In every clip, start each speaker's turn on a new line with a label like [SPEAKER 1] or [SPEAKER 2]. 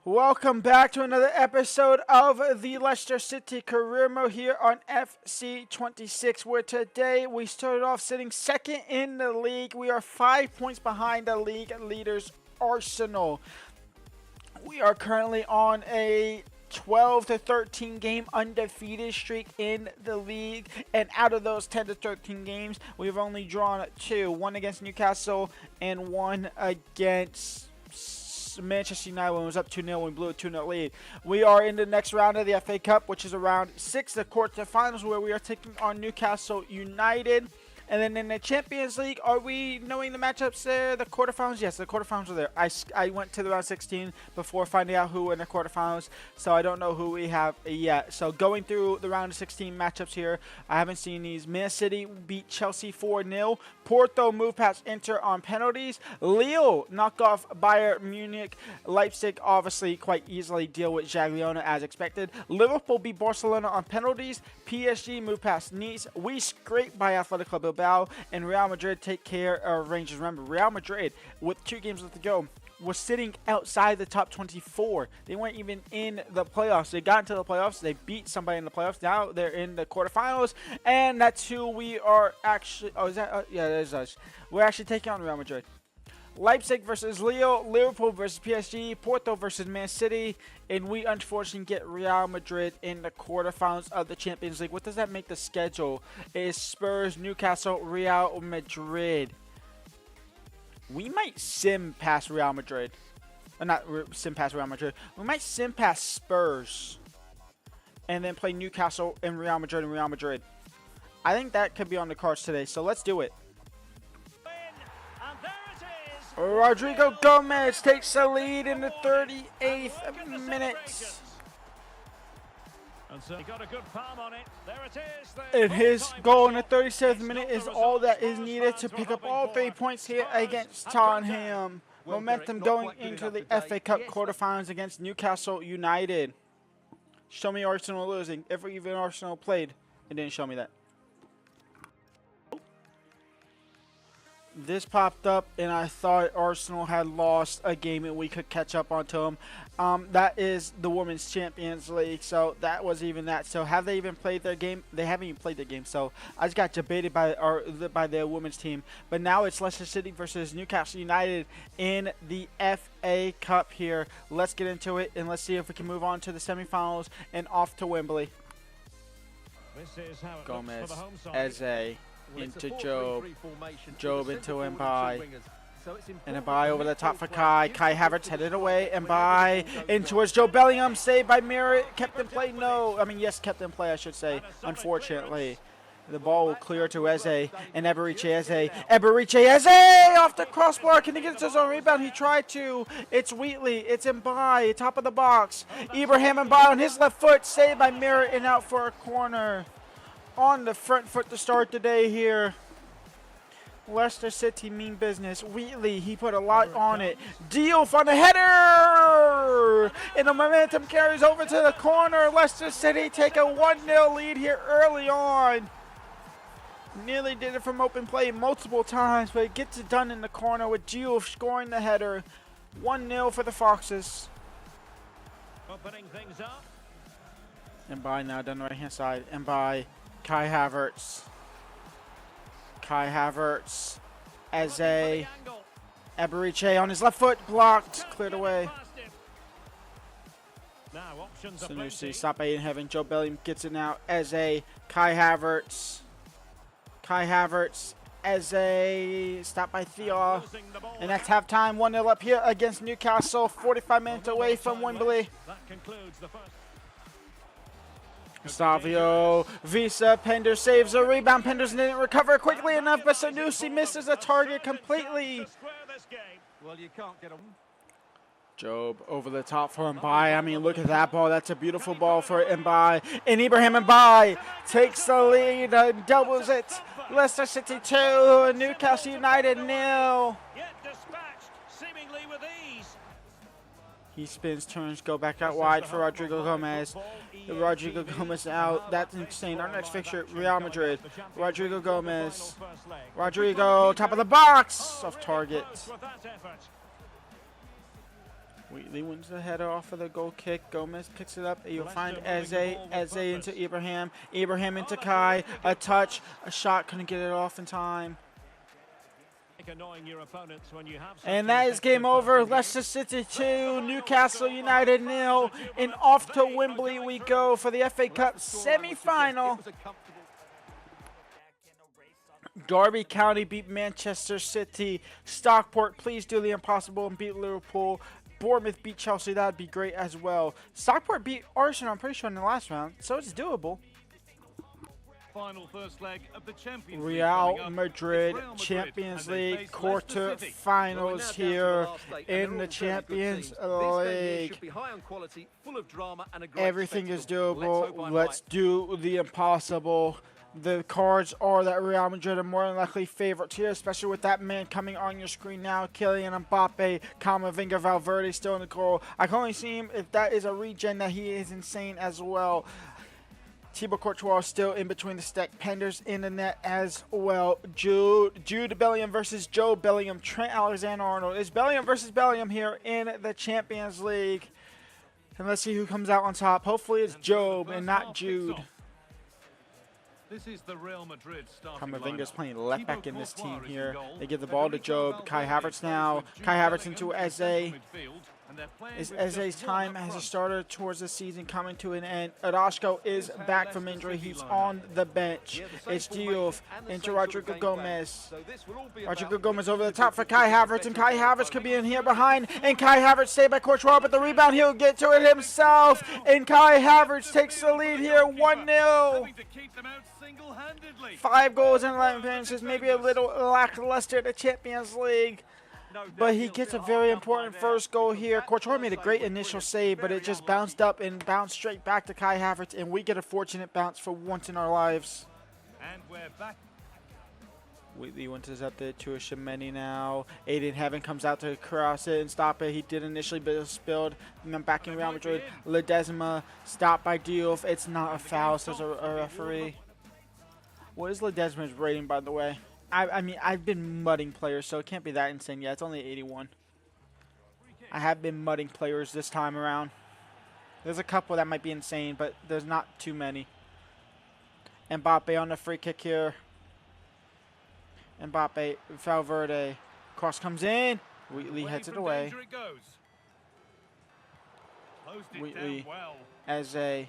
[SPEAKER 1] Welcome back to another episode of the Leicester City Career Mode here on FC26, where today we started off sitting second in the league. We are 5 points behind the league leaders, Arsenal. We are currently on a 12 to 13 game undefeated streak in the league, and out of those 10 to 13 games, we've only drawn two, one against Newcastle and one against Manchester United when it was up 2-0 when we blew a 2-0 lead. We are in the next round of the FA Cup, which is round 6, the quarterfinals, where we are taking on Newcastle United. And then in the Champions League, are we knowing the matchups there? The quarterfinals? Yes, the quarterfinals are there. I went to the round 16 before finding out who in the quarterfinals, so I don't know who we have yet. So going through the round 16 matchups here, I haven't seen these. Man City beat Chelsea 4-0. Porto move past Inter on penalties. Lille knock off Bayern Munich. Leipzig obviously quite easily deal with Jagiellona as expected. Liverpool beat Barcelona on penalties. PSG move past Nice. We scrape by Athletic Club Bilbao, and Real Madrid take care of Rangers. Remember, Real Madrid, with 2 games left to go, was sitting outside the top 24. They weren't even in the playoffs. They got into the playoffs. They beat somebody in the playoffs. Now they're in the quarterfinals, and that's who we are actually. Oh, is that? Yeah, that is us. We're actually taking on Real Madrid. Leipzig versus Lille, Liverpool versus PSG, Porto versus Man City, and we unfortunately get Real Madrid in the quarterfinals of the Champions League. What does that make the schedule? Is Spurs, Newcastle, Real Madrid. We might sim past Real Madrid. Not sim past Real Madrid. We might sim past Spurs and then play Newcastle and Real Madrid. I think that could be on the cards today, so let's do it. Rodrigo Gomez takes the lead in the 38th minute. And his goal in the 37th minute is all that is needed to pick up all 3 points here against Tottenham. Momentum going into the FA Cup quarterfinals against Newcastle United. Show me Arsenal losing. If even Arsenal played, it didn't show me that. This popped up, and I thought Arsenal had lost a game and we could catch up onto them. That is the Women's Champions League, so that was even that. So have they even played their game? They haven't even played their game, so I just got debated by their women's team. But now it's Leicester City versus Newcastle United in the FA Cup here. Let's get into it, and let's see if we can move on to the semifinals and off to Wembley. Gomez, Eze. Into Job into Mbai, and Mbai over the top for Kai Havertz headed away, Mbai in towards Joe Bellingham, saved by Merritt, kept in play, yes, kept in play I should say, unfortunately. The ball will clear to Eze, and Eberechi Eze off the crossbar, can he get his own rebound? He tried to, it's Wheatley, it's Mbai, top of the box, Ibrahim Mbai on his left foot, saved by Merritt and out for a corner. On the front foot to start the day here. Leicester City mean business. Wheatley, he put a lot on it. Diouf on the header! And the momentum carries over to the corner. Leicester City take a 1-0 lead here early on. Nearly did it from open play multiple times, but it gets it done in the corner with Diouf scoring the header. 1-0 for the Foxes.
[SPEAKER 2] Opening things up.
[SPEAKER 1] Mbai now down the right-hand side. Mbai. Kai Havertz, Eze, Eberechi on his left foot, blocked, cleared away. Sanusi, stop in heaven, Joe Bellingham gets it now, Eze, Kai Havertz, Eze, stopped by Theo, and that's halftime, 1-0 up here against Newcastle, 45 minutes away from Wembley.
[SPEAKER 2] That concludes the first.
[SPEAKER 1] Savio, Visa, Pender saves a rebound. Penders didn't recover quickly enough, but Sanusi misses a target completely. Job over the top for Mbai. I mean, look at that ball. That's a beautiful ball for Mbai. And Ibrahim Mbai takes the lead and doubles it. Leicester City 2, Newcastle United 0. He spins, turns, go back out wide for Rodrigo Gomez. Rodrigo Gomez out. That's insane. Our next fixture, Real Madrid. Rodrigo Gomez. Rodrigo, top of the box. Off target. Wheatley wins the header off of the goal kick. Gomez picks it up. You'll find
[SPEAKER 2] Leicester moving the ball with
[SPEAKER 1] Eze into
[SPEAKER 2] purpose.
[SPEAKER 1] Ibrahim. Ibrahim into Kai. A touch, a shot, couldn't get it off in time.
[SPEAKER 2] Annoying your opponents when you have
[SPEAKER 1] And that is game over. Leicester City 2, Newcastle United 0. And off to Wembley we go for the FA Cup semi-final. Derby County beat Manchester City. Stockport, please do the impossible and beat Liverpool. Bournemouth beat Chelsea. That would be great as well. Stockport beat Arsenal, I'm pretty sure, in the last round, so it's doable.
[SPEAKER 2] Final first leg of the Champions
[SPEAKER 1] Real Madrid Champions League quarter-finals here in the Champions League. Everything is doable. Let's do the impossible. The cards are that Real Madrid are more than likely favorites here, especially with that man coming on your screen now. Kylian Mbappe, Camavinga, Valverde still in the goal. I can only see him if that is a regen that he is insane as well. Thibaut Courtois still in between the stack. Penders in the net as well. Jude Bellingham versus Joe Bellingham. Trent Alexander-Arnold. It's Bellingham versus Bellingham here in the Champions League. And let's see who comes out on top. Hopefully it's Job and not Jude.
[SPEAKER 2] This is the Real Madrid starting
[SPEAKER 1] Camavinga's
[SPEAKER 2] lineup.
[SPEAKER 1] playing left back in
[SPEAKER 2] Thibaut
[SPEAKER 1] this team
[SPEAKER 2] Courtois is
[SPEAKER 1] here.
[SPEAKER 2] in goal.
[SPEAKER 1] They give the ball to Job. Kai Havertz now. Kai Havertz into Eze. Is Eze's time as a starter towards the season coming to an end? Orozco is back from injury. He's on the bench. It's Diouf into Rodrigo Gomez. Rodrigo Gomez over the top for Kai Havertz, and Kai Havertz could be in here behind, and Kai Havertz saved by Courtois, but the rebound, he'll get to it himself, and Kai Havertz takes the lead here, 1-0. 5 goals and 11 appearances, maybe a little lackluster in the Champions League. But he gets a very important first goal here. Courtois made a great initial save, but it just bounced up and bounced straight back to Kai Havertz, and we get a fortunate bounce for once in our lives.
[SPEAKER 2] And we're back.
[SPEAKER 1] Wheatley wins up there to a Shemeni now. Aiden Heaven comes out to cross it and stop it. He did initially, but it was spilled. And then back in Real Madrid. Ledesma stopped by Diouf. It's not a foul, says a referee. What is Ledesma's rating, by the way? I mean, I've been mudding players, so it can't be that insane. Yeah, it's only 81. I have been mudding players this time around. There's a couple that might be insane, but there's not too many. Mbappe on the free kick here. Mbappe, Valverde. Cross comes in. Wheatley heads it away. Wheatley as a...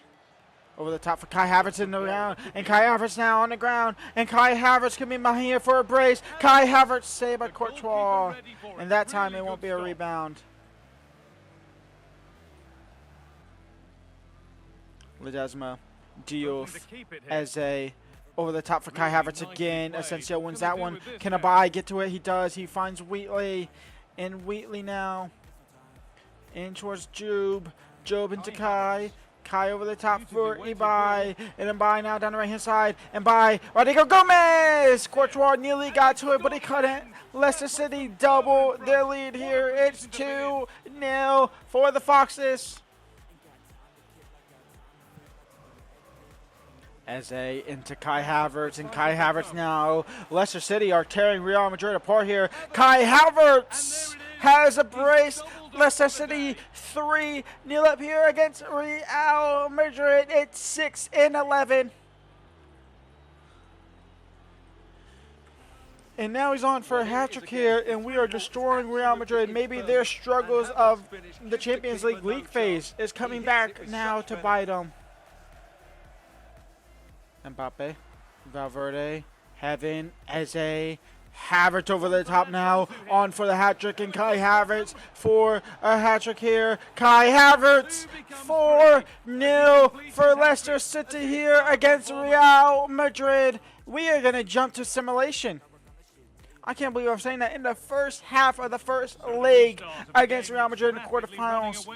[SPEAKER 1] over the top for Kai Havertz in the round, and Kai Havertz now on the ground, and Kai Havertz can be behind here for a brace. Kai Havertz saved by Courtois, and that time it won't be a rebound. Ledesma, Diouf, Eze, over the top for Kai Havertz again. Asensio wins that one. Can Abai get to it? He does. He finds Wheatley, and Wheatley now in towards Job. Job into Kai. Kai over the top for Ibai, and Ibai now down the right-hand side, and by Rodrigo Gomez! Courtois nearly got to it, but he couldn't. Leicester City double their lead here. It's 2-0 for the Foxes. Eze into Kai Havertz, and Kai Havertz now. Leicester City are tearing Real Madrid apart here. Kai Havertz has a brace. Leicester City 3-0 up here against Real Madrid. It's 6-11. And now he's on for a hat-trick here, and we are destroying Real Madrid. Maybe their struggles of the Champions League phase is coming back now to bite them. Mbappe, Valverde, Heaven, Eze, Havertz over the top now, on for the hat-trick, and Kai Havertz for a hat-trick here. Kai Havertz, 4-0 for Leicester City here against Real Madrid. We are going to jump to simulation. I can't believe I'm saying that. In the first half of the first leg against Real Madrid in the quarterfinals,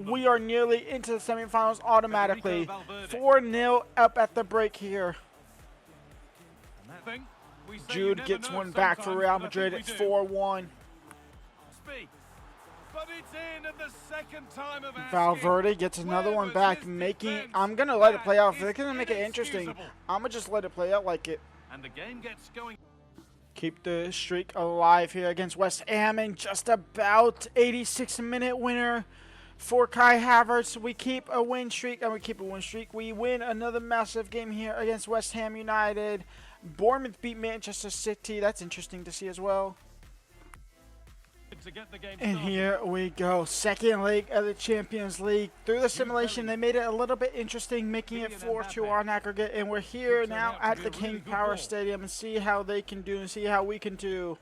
[SPEAKER 1] we are nearly into the semifinals automatically. 4-0 up at the break here. Jude gets one back for Real Madrid. It's 4-1. Valverde gets another one back, making... I'm going to let it play out. If they're going to make it interesting, I'm going to just let it play out like it.
[SPEAKER 2] And the game gets going.
[SPEAKER 1] Keep the streak alive here against West Ham, and just about 86-minute winner for Kai Havertz. We keep a win streak, We win another massive game here against West Ham United. Bournemouth beat Manchester City. That's interesting to see as well. And here we go. Second leg of the Champions League. Through the simulation, they made it a little bit interesting, making it 4-2 on aggregate. And we're here now at the King Power Stadium and see how they can do and see how we can do.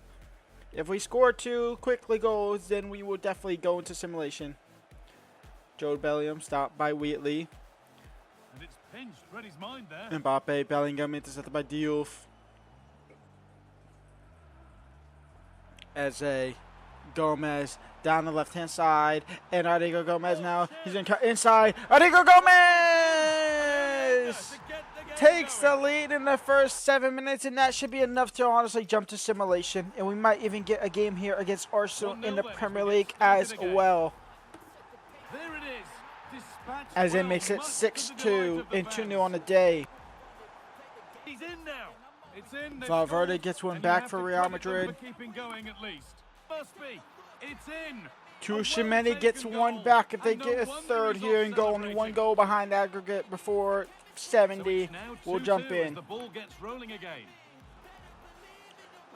[SPEAKER 1] If we score 2 quickly goals, then we will definitely go into simulation. Jude Bellingham stopped by Wheatley.
[SPEAKER 2] And it's pinched, read his mind there.
[SPEAKER 1] Mbappe, Bellingham intercepted by Diouf. Eze, Gomez down the left-hand side, and Rodrigo Gomez now. He's going to cut inside. Rodrigo Gomez takes the lead in the first 7 minutes, and that should be enough to honestly jump to simulation. And we might even get a game here against Arsenal in the Premier League as well.
[SPEAKER 2] There it is. Dispatched
[SPEAKER 1] As it
[SPEAKER 2] well,
[SPEAKER 1] makes it
[SPEAKER 2] much to the
[SPEAKER 1] 6-2
[SPEAKER 2] delight of the
[SPEAKER 1] and 2-0
[SPEAKER 2] fans.
[SPEAKER 1] on the day.
[SPEAKER 2] He's in now. It's in.
[SPEAKER 1] Valverde gets one back for Real Madrid.
[SPEAKER 2] Keeping going at least. Must be. It's in.
[SPEAKER 1] Tushimeni gets one back if they get a third here and go only 1 goal behind aggregate before 70. We'll jump in.
[SPEAKER 2] The ball gets rolling again.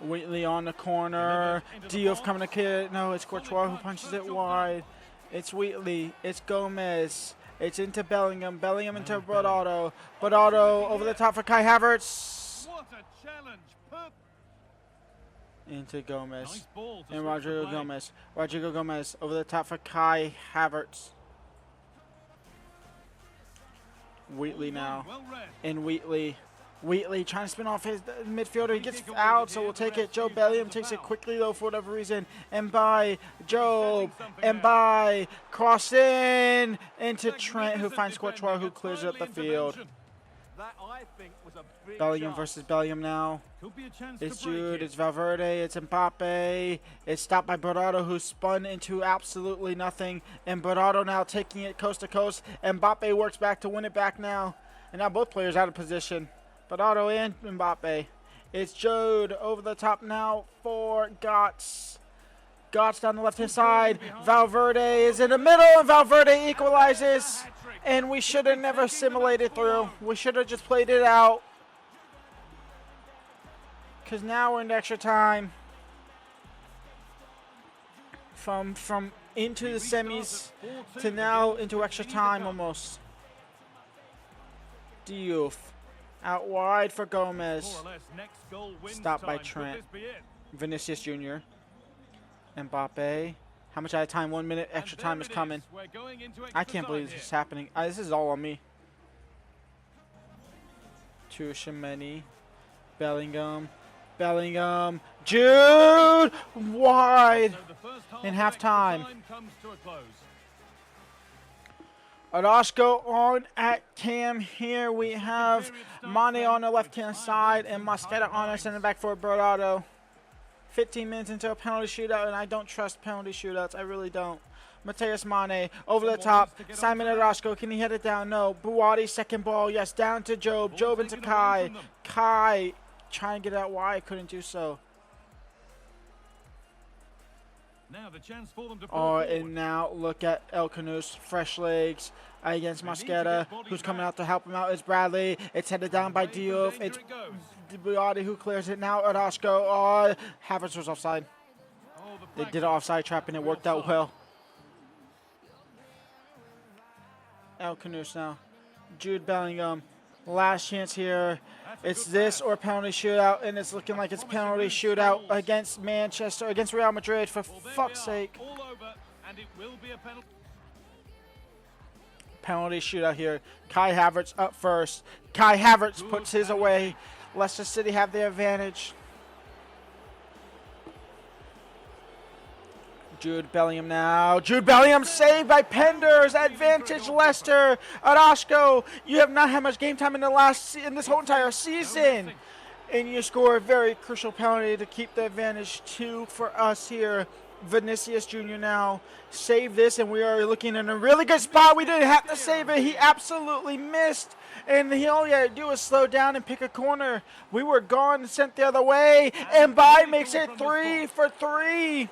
[SPEAKER 1] Wheatley on the corner. Diouf coming to kick. No, it's Courtois who punches it wide. It's Wheatley. It's Gomez. It's into Bellingham. Bellingham into Bernardo. Bernardo over the top for Kai Havertz.
[SPEAKER 2] What a challenge.
[SPEAKER 1] Into Gomez.
[SPEAKER 2] Nice ball to
[SPEAKER 1] And
[SPEAKER 2] switch
[SPEAKER 1] Rodrigo
[SPEAKER 2] the play.
[SPEAKER 1] Gomez. Rodrigo Gomez over the top for Kai Havertz. Wheatley now.
[SPEAKER 2] Well read.
[SPEAKER 1] And Wheatley trying to spin off his midfielder. He gets out, so we'll take it. Joe Bellingham takes it quickly, though, for whatever reason. And by Joe. And by cross in into Trent, who finds Courtois, who clears up the field.
[SPEAKER 2] That, I think, was a big
[SPEAKER 1] Bellingham
[SPEAKER 2] chance.
[SPEAKER 1] versus Bellingham now.
[SPEAKER 2] Could be a chance
[SPEAKER 1] It's
[SPEAKER 2] to break
[SPEAKER 1] Jude,
[SPEAKER 2] it.
[SPEAKER 1] it's Valverde, it's Mbappe. It's stopped by Bernardo, who spun into absolutely nothing. And Bernardo now taking it coast to coast. Mbappe works back to win it back now. And now both players out of position. Bernardo and Mbappe. It's Jude over the top now for Götze. Götze down the left-hand side. Valverde is in the middle, and Valverde equalizes. And we should have never simulated through. We should have just played it out. Because now we're in extra time. From into the semis to now into extra time almost. Diouf out wide for Gomez.
[SPEAKER 2] More or less, next goal wins
[SPEAKER 1] Stopped by
[SPEAKER 2] time. Could
[SPEAKER 1] Trent.
[SPEAKER 2] this be it?
[SPEAKER 1] Vinicius Jr. Mbappe. How much out of time? 1 minute extra
[SPEAKER 2] And
[SPEAKER 1] time
[SPEAKER 2] there
[SPEAKER 1] is
[SPEAKER 2] it
[SPEAKER 1] coming.
[SPEAKER 2] We're going into
[SPEAKER 1] I
[SPEAKER 2] extra
[SPEAKER 1] can't believe
[SPEAKER 2] time
[SPEAKER 1] this is
[SPEAKER 2] here.
[SPEAKER 1] happening. This is all on me. Tushimeni. Bellingham. Jude! Wide!
[SPEAKER 2] So the first half
[SPEAKER 1] in
[SPEAKER 2] of extra
[SPEAKER 1] halftime.
[SPEAKER 2] time comes to a close.
[SPEAKER 1] Orozco on at cam here. We have Mane on the left-hand side and Mosquera on our center back for Bernardo. 15 minutes into a penalty shootout, and I don't trust penalty shootouts. I really don't. Mateus Mane over the top. Simon Orozco, can he head it down? No. Buwadi, second ball. Yes, down to Job. Job into Kai. Kai trying to get out wide. Couldn't do so.
[SPEAKER 2] Now the chance for them to pull
[SPEAKER 1] Oh,
[SPEAKER 2] forward.
[SPEAKER 1] and now look at El Canus, fresh legs against Mosquera, who's coming out to help him out. It's Bradley. It's headed down by Diouf. It's Buwadi who clears it now. Orozco. Oh, Havertz was offside.
[SPEAKER 2] Oh, the
[SPEAKER 1] They
[SPEAKER 2] flag
[SPEAKER 1] did an offside trap, and it worked out well. El Canus now. Jude Bellingham. Last chance here. It's this or penalty shootout, and it's looking like it's penalty shootout against Manchester, against Real Madrid, for
[SPEAKER 2] Well, there
[SPEAKER 1] fuck's
[SPEAKER 2] we are,
[SPEAKER 1] sake.
[SPEAKER 2] all over, and it will be a penalty.
[SPEAKER 1] Penalty shootout here. Kai Havertz up first. Kai Havertz puts his away. Leicester City have the advantage. Jude Bellingham now. Jude Bellingham saved by Penders. Advantage Leicester. Orozco, you have not had much game time in this whole entire season. And you score a very crucial penalty to keep the advantage 2 for us here. Vinicius Jr. now save this, and we are looking in a really good spot. We didn't have to save it. He absolutely missed, and he all he had to do was slow down and pick a corner. We were gone, sent the other way, and Bai makes it 3 for 3.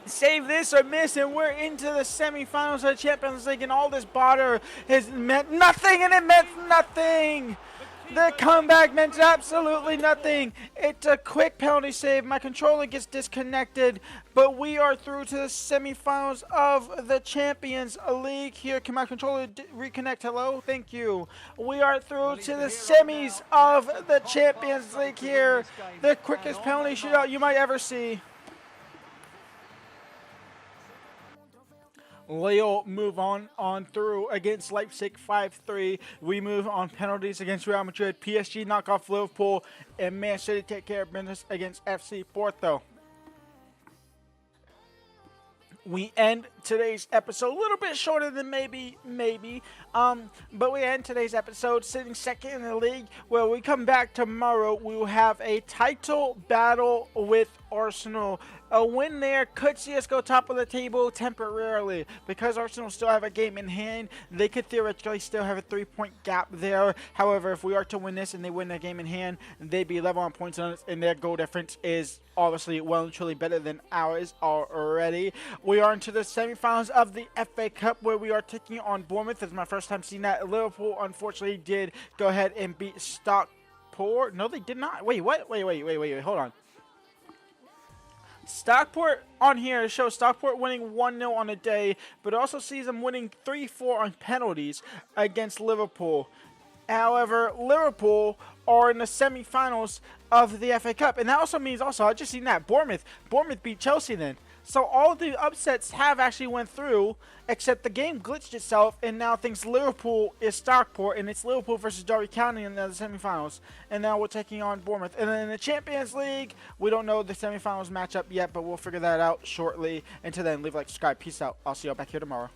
[SPEAKER 1] Save this or miss, and we're into the semifinals of the Champions League, and all this bother has meant nothing, and it meant nothing. The comeback meant absolutely nothing. It's a quick penalty save. My controller gets disconnected, but we are through to the semifinals of the Champions League. Here, can my controller reconnect? Hello? Thank you. We are through to the semis of the Champions League here. The quickest penalty shootout you might ever see. Leo move on through against Leipzig 5-3. We move on penalties against Real Madrid. PSG knock off Liverpool, and Man City take care of business against FC Porto. We end today's episode a little bit shorter than maybe, but we end today's episode sitting second in the league. Well, we come back tomorrow. We will have a title battle with Arsenal. A win there could see us go top of the table temporarily. Because Arsenal still have a game in hand, they could theoretically still have a 3-point gap there. However, if we are to win this and they win their game in hand, they'd be level on points on us, and their goal difference is obviously well and truly better than ours already. We are into the semifinals of the FA Cup, where we are taking on Bournemouth. This is my first time seeing that. Liverpool unfortunately did go ahead and beat Stockport. No, they did not. Wait, what? Wait, hold on. Stockport on here shows Stockport winning 1-0 on the day, but also sees them winning 3-4 on penalties against Liverpool. However, Liverpool are in the semifinals of the FA Cup, and that also means I just seen that Bournemouth beat Chelsea then. So all of the upsets have actually went through, except the game glitched itself, and now thinks Liverpool is Stockport, and it's Liverpool versus Derby County in the semifinals. And now we're taking on Bournemouth. And then in the Champions League, we don't know the semifinals matchup yet, but we'll figure that out shortly. Until then, leave a like, subscribe. Peace out. I'll see y'all back here tomorrow.